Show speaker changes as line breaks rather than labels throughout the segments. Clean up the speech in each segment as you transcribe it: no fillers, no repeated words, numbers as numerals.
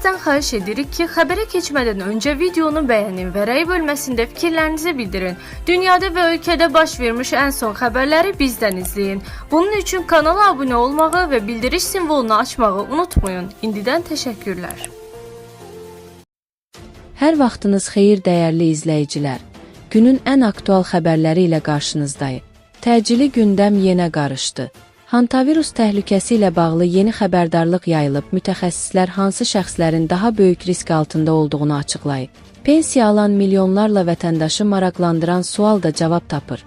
Sizdən xahiş edirik ki, xəbərə keçmədən öncə videonu bəyənin və rəy bölməsində fikirlərinizi bildirin. Dünyada və ölkədə baş vermiş ən son xəbərləri bizdən izləyin. Bunun üçün kanala abunə olmağı və bildiriş simvolunu açmağı unutmayın. İndidən təşəkkürlər.
Hər vaxtınız xeyir dəyərli izləyicilər. Günün ən aktual xəbərləri ilə qarşınızdayıq. Təcili gündəm yenə qarışdı. Hantavirus təhlükəsi ilə bağlı yeni xəbərdarlıq yayılıb, mütəxəssislər hansı şəxslərin daha böyük risk altında olduğunu açıqlayıb. Pensiya alan milyonlarla vətəndaşı maraqlandıran sual da cavab tapır.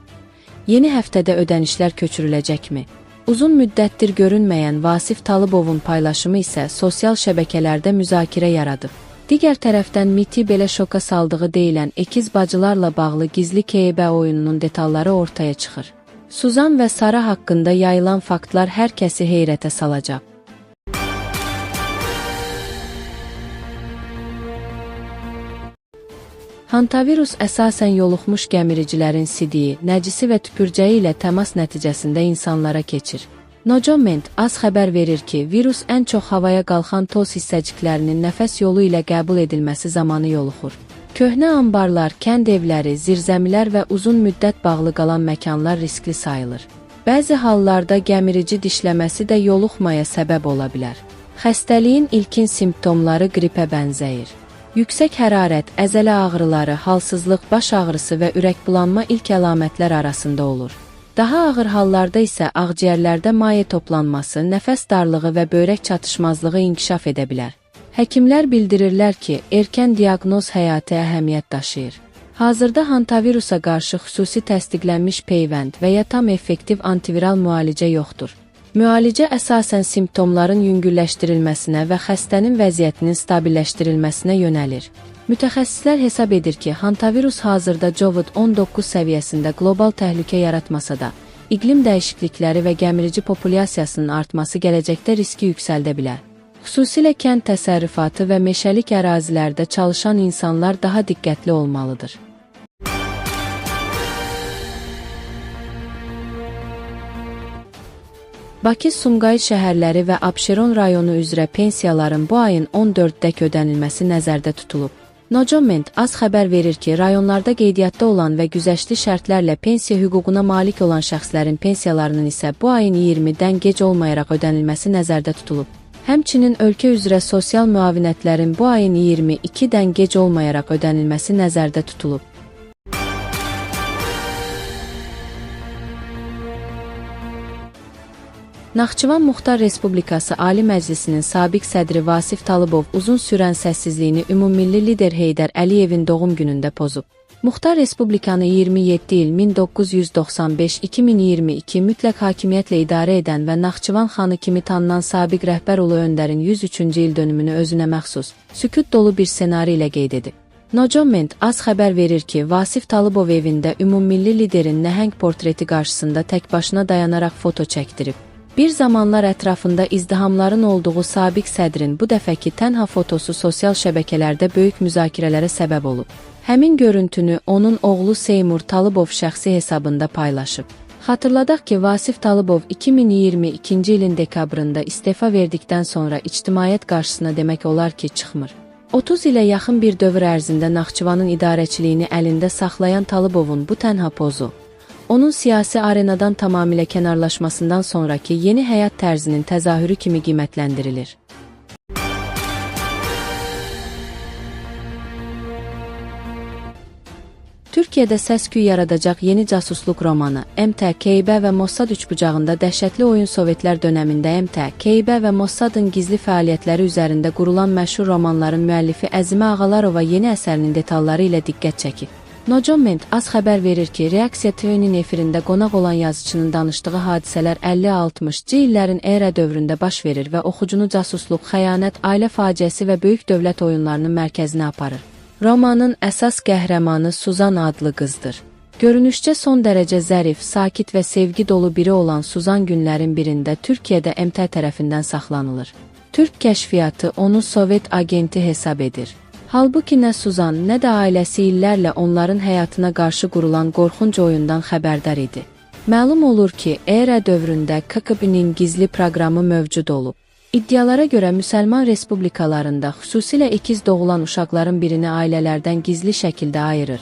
Yeni həftədə ödənişlər köçürüləcəkmi? Uzun müddətdir görünməyən Vasif Talıbovun paylaşımı isə sosial şəbəkələrdə müzakirə yaradıb. Digər tərəfdən MİT belə şoka saldığı deyilən əkiz bacılarla bağlı gizli KYB oyununun detalları ortaya çıxır. Suzan və Sara haqqında yayılan faktlar hər kəsi heyrətə salacaq. Hantavirus əsasən yoluxmuş gəmiricilərin sidiyi, nəcisi və tüpürcəyi ilə təmas nəticəsində insanlara keçir. Nojoment az xəbər verir ki, virus ən çox havaya qalxan toz hissəciklərinin nəfəs yolu ilə qəbul edilməsi zamanı yoluxur. Köhnə anbarlar, kənd evləri, zirzəmilər və uzun müddət bağlı qalan məkanlar riskli sayılır. Bəzi hallarda gəmirici dişləməsi də yoluxmaya səbəb ola bilər. Xəstəliyin ilkin simptomları qripə bənzəyir. Yüksək hərarət, əzələ ağrıları, halsızlıq, baş ağrısı və ürəkbulanma ilk əlamətlər arasında olur. Daha ağır hallarda isə ağciyərlərdə maye toplanması, nəfəs darlığı və böyrək çatışmazlığı inkişaf edə bilər. Həkimlər bildirirlər ki, erkən diaqnoz həyati əhəmiyyət daşıyır. Hazırda hantavirusa qarşı xüsusi təsdiqlənmiş peyvənd və ya tam effektiv antiviral müalicə yoxdur. Müalicə əsasən simptomların yüngülləşdirilməsinə və xəstənin vəziyyətinin stabilləşdirilməsinə yönəlir. Mütəxəssislər hesab edir ki, hantavirus hazırda COVID-19 səviyyəsində qlobal təhlükə yaratmasa da, iqlim dəyişiklikləri və gəmirici populyasiyasının artması gələcəkdə riski yüksəldə bilər. Xüsusilə kənd təsərrüfatı və meşəlik ərazilərdə çalışan insanlar daha diqqətli olmalıdır. Bakı, Sumqayıt şəhərləri və Abşeron rayonu üzrə pensiyaların bu ayın 14-dək ödənilməsi nəzərdə tutulub. Nojoment az xəbər verir ki, rayonlarda qeydiyyatda olan və güzəştli şərtlərlə pensiya hüququna malik olan şəxslərin pensiyalarının isə bu ayın 20-dən gec olmayaraq ödənilməsi nəzərdə tutulub. Həmçinin ölkə üzrə sosial müavinətlərin bu ayın 22-dən gec olmayaraq ödənilməsi nəzərdə tutulub. Naxçıvan Muxtar Respublikası Ali Məclisinin sabiq sədri Vasif Talıbov uzun sürən səssizliyini ümummilli lider Heydər Əliyevin doğum günündə pozub. Muxtar Respublikanı 27 il 1995-2022 mütləq hakimiyyətlə idarə edən və Naxçıvan xanı kimi tanınan sabiq rəhbər Ulu Öndərin 103-cü il dönümünü özünə məxsus, sükut dolu bir ssenari ilə qeyd edib. Nojoment az xəbər verir ki, Vasif Talıbov evində ümummilli liderin nəhəng portreti qarşısında tək başına dayanaraq foto çəkdirib. Bir zamanlar ətrafında izdihamların olduğu sabiq sədrin bu dəfəki tənha fotosu sosial şəbəkələrdə böyük müzakirələrə səbəb olub. Həmin görüntünü onun oğlu Seymur Talıbov şəxsi hesabında paylaşıb. Xatırladaq ki, Vasif Talıbov 2022-ci ilin dekabrında istefa verdikdən sonra ictimaiyyət qarşısına demək olar ki, çıxmır. 30 ilə yaxın bir dövr ərzində Naxçıvanın idarəçiliyini əlində saxlayan Talıbovun bu tənha pozu, onun siyasi arenadan tamamilə kənarlaşmasından sonraki yeni həyat tərzinin təzahürü kimi qiymətləndirilir. Türkiyədə səs-küy yaradacaq yeni casusluq romanı MT, KYB və Mossad üçbucağında dəhşətli oyun Sovetlər dönəmində MT, KYB və Mossadın gizli fəaliyyətləri üzərində qurulan məşhur romanların müəllifi Əzimə Ağalarova yeni əsərinin detalları ilə diqqət çəkib. Nojoment az xəbər verir ki, Reaksiya TV-nin efirində qonaq olan yazıçının danışdığı hadisələr 50-60-cı illərin era dövründə baş verir və oxucunu casusluq, xəyanət, ailə faciəsi və böyük dövlət oyunlarının mərkəzinə aparır. Romanın əsas qəhrəmanı Suzan adlı qızdır. Görünüşcə son dərəcə zərif, sakit və sevgi dolu biri olan Suzan günlərin birində Türkiyədə MT tərəfindən saxlanılır. Türk kəşfiyyatı onu Sovet agenti hesab edir. Halbuki nə Suzan, nə də ailəsi illərlə onların həyatına qarşı qurulan qorxunc oyundan xəbərdar idi. Məlum olur ki, era dövründə KGB-nin gizli proqramı mövcud olub. İddialara görə müsəlman respublikalarında xüsusilə ikiz doğulan uşaqların birini ailələrdən gizli şəkildə ayırır.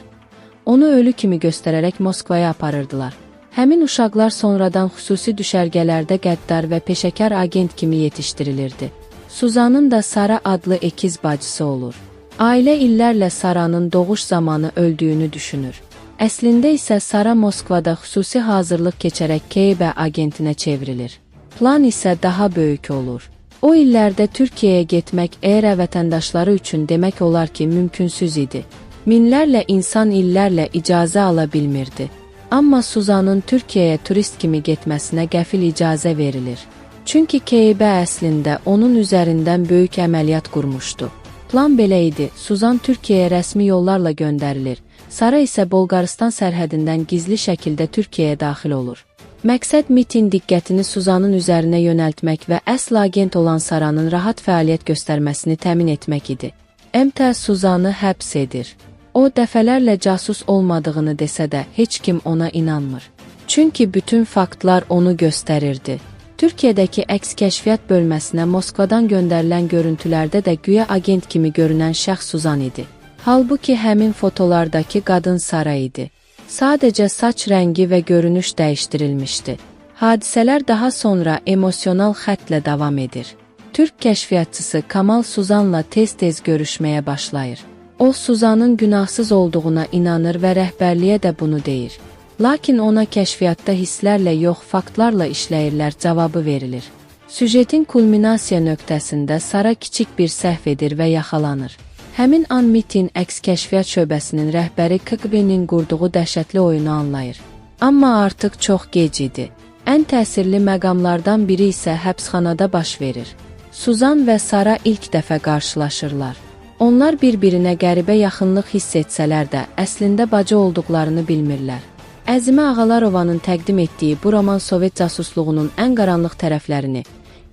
Onu ölü kimi göstərərək Moskvaya aparırdılar. Həmin uşaqlar sonradan xüsusi düşərgələrdə qəddar və peşəkar agent kimi yetişdirilirdi. Suzanın da Sara adlı ikiz bacısı olur. Ailə illərlə Saranın doğuş zamanı öldüyünü düşünür. Əslində isə Sara Moskvada xüsusi hazırlıq keçərək KGB agentinə çevrilir. Plan isə daha böyük olur. O illərdə Türkiyəyə getmək ERA vətəndaşları üçün demək olar ki, mümkünsüz idi. Minlərlə insan illərlə icazə ala bilmirdi. Amma Suzanın Türkiyəyə turist kimi getməsinə qəfil icazə verilir. Çünki KGB əslində onun üzərindən böyük əməliyyat qurmuşdu. Plan belə idi, Suzan Türkiyəyə rəsmi yollarla göndərilir, Sara isə Bolqarıstan sərhədindən gizli şəkildə Türkiyəyə daxil olur. Məqsəd MIT-in diqqətini Suzanın üzərinə yönəltmək və əsl agent olan Saranın rahat fəaliyyət göstərməsini təmin etmək idi. MT Suzanı həbs edir. O, dəfələrlə casus olmadığını desə də, heç kim ona inanmır. Çünki bütün faktlar onu göstərirdi. Türkiyədəki əks kəşfiyyat bölməsinə Moskvadan göndərilən görüntülərdə də güya agent kimi görünən şəxs Suzan idi. Halbuki həmin fotolardakı qadın Sara idi. Sadəcə saç rəngi və görünüş dəyişdirilmişdi. Hadisələr daha sonra emosional xəttlə davam edir. Türk kəşfiyyatçısı Kamal Suzanla tez-tez görüşməyə başlayır. O, Suzanın günahsız olduğuna inanır və rəhbərliyə də bunu deyir. Lakin ona kəşfiyyatda hisslərlə yox, faktlarla işləyirlər cavabı verilir. Süjetin kulminasiya nöqtəsində Sara kiçik bir səhv edir və yaxalanır. Həmin an MIT-in əks kəşfiyyat şöbəsinin rəhbəri KGB-nin qurduğu dəhşətli oyunu anlayır. Amma artıq çox gec idi. Ən təsirli məqamlardan biri isə həbsxanada baş verir. Suzan və Sara ilk dəfə qarşılaşırlar. Onlar bir-birinə qəribə yaxınlıq hiss etsələr də, əslində bacı olduqlarını bilmirlər. Əzimə Ağalarovanın təqdim etdiyi bu roman Sovet casusluğunun ən qaranlıq tərəflərini,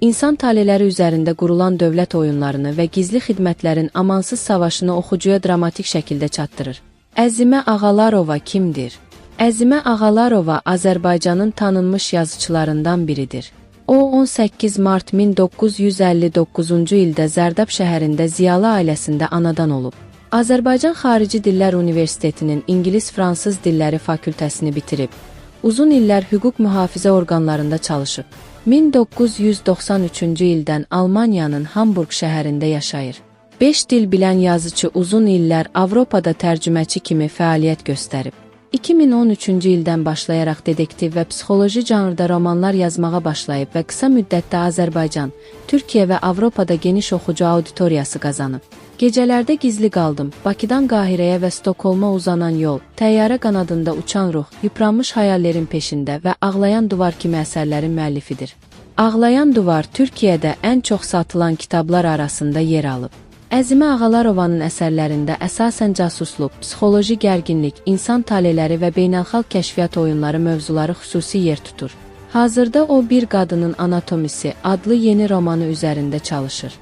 insan taleləri üzərində qurulan dövlət oyunlarını və gizli xidmətlərin amansız savaşını oxucuya dramatik şəkildə çatdırır. Əzimə Ağalarova kimdir? Əzimə Ağalarova Azərbaycanın tanınmış yazıçılarından biridir. O, 18 mart 1959-cu ildə Zərdab şəhərində ziyalı ailəsində anadan olub. Azərbaycan Xarici Dillər Universitetinin İngilis-Fransız Dilləri fakültəsini bitirib. Uzun illər hüquq mühafizə orqanlarında çalışıb. 1993-cü ildən Almaniyanın Hamburq şəhərində yaşayır. 5 dil bilən yazıcı uzun illər Avropada tərcüməçi kimi fəaliyyət göstərib. 2013-cü ildən başlayaraq dedektiv və psixoloji janrda romanlar yazmağa başlayıb və qısa müddətdə Azərbaycan, Türkiyə və Avropada geniş oxucu auditoriyası qazanıb. Gecələrdə gizli qaldım, Bakıdan Qahirəyə və Stokholma uzanan yol, Təyyarə qanadında uçan ruh, yıpranmış hayallerin peşində və Ağlayan Duvar kimi əsərlərin müəllifidir. Ağlayan Duvar Türkiyədə ən çox satılan kitablar arasında yer alıb. Əzimə Ağalarovanın əsərlərində əsasən casusluq, psixoloji gərginlik, insan taleləri və beynəlxalq kəşfiyyat oyunları mövzuları xüsusi yer tutur. Hazırda o Bir Qadının Anatomisi adlı yeni romanı üzərində çalışır.